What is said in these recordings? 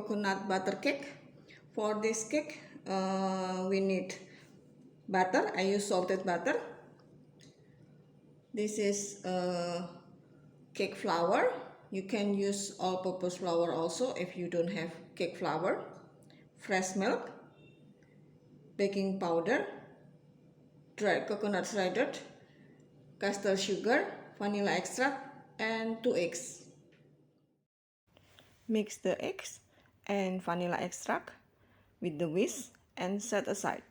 coconut butter cake. For this cake, we need butter. I use salted butter. This is cake flour. You can use all-purpose flour also if you don't have cake flour. Fresh milk, baking powder, dried coconut shredded, castor sugar, vanilla extract, and 2 eggs. Mix the eggs and vanilla extract with the whisk and set aside.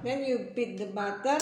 Then you beat the butter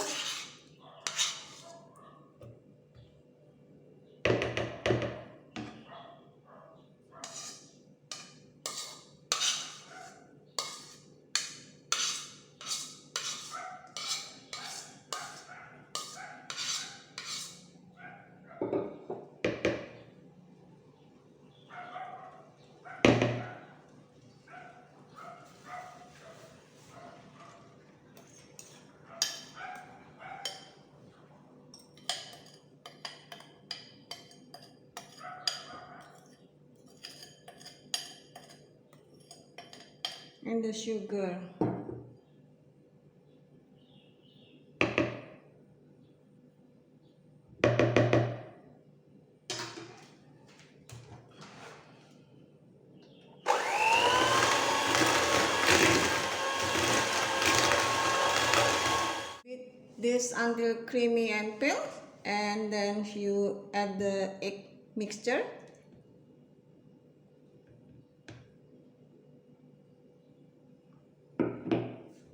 and the sugar. Beat this until creamy and pale, and then you add the egg mixture.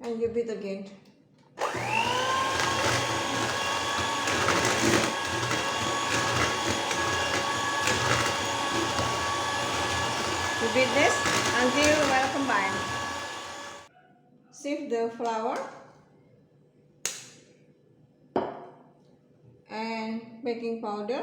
And you beat again. You beat this until well combined. Sift the flour and baking powder.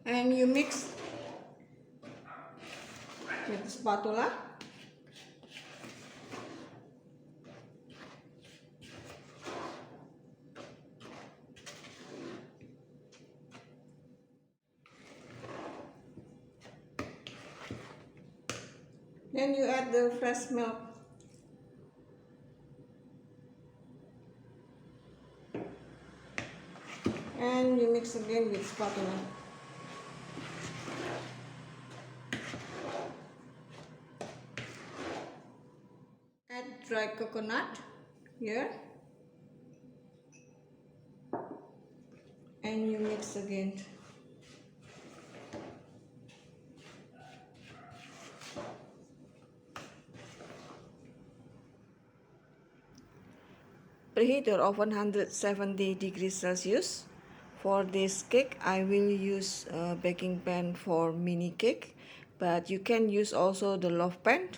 And you mix with spatula. Then you add the fresh milk. And you mix again with spatula. Add dried coconut here. And you mix again. Preheat your oven 170 degrees Celsius. For this cake, I will use a baking pan for mini cake, but you can use also the loaf pan,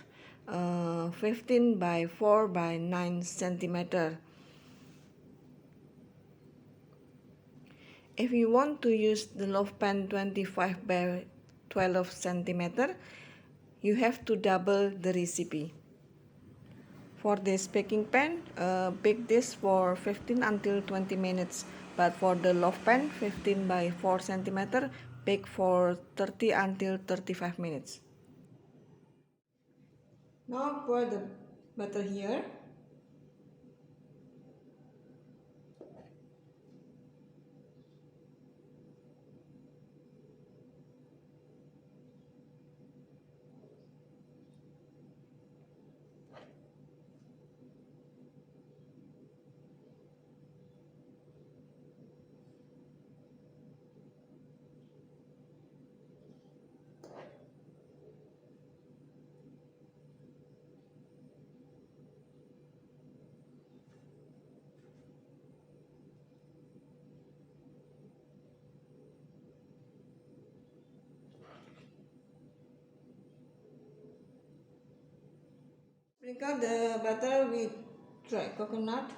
15 by 4 by 9 centimeter. If you want to use the loaf pan 25 by 12 centimeter, you have to double the recipe. For this baking pan, bake this for 15 until 20 minutes. But for the loaf pan, 15 by 4 centimeter, bake for 30 until 35 minutes. Now pour the butter here. Sprinkle the butter with dry coconut.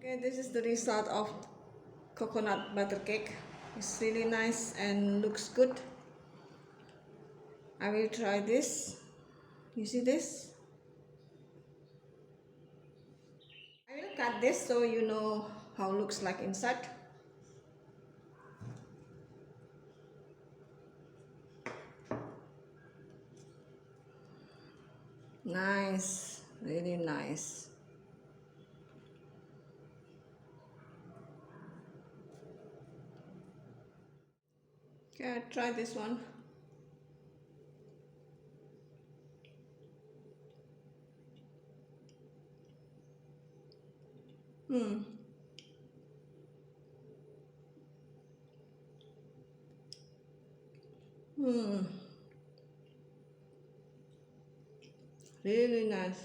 Okay, this is the result of coconut butter cake. It's really nice and looks good. I will try this. You see this? I will cut this so you know how it looks like inside. Nice, really nice. Okay, try this one. Hmm. Hmm. Really nice.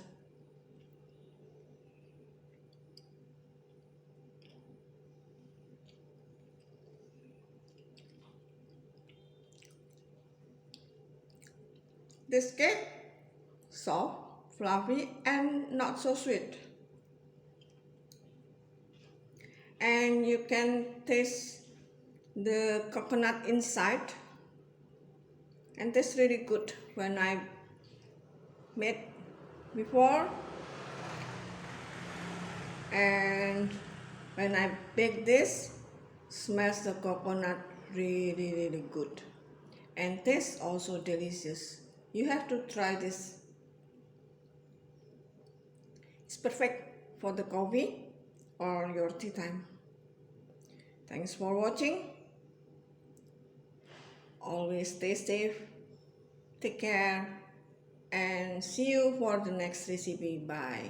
This cake, soft, fluffy, and not so sweet. And you can taste the coconut inside, and tastes really good. When I made before, and when I bake this, smells the coconut really good, and tastes also delicious. You have to try this. It's perfect for the coffee or your tea time. Thanks for watching. Always stay safe, take care, and see you for the next recipe. Bye.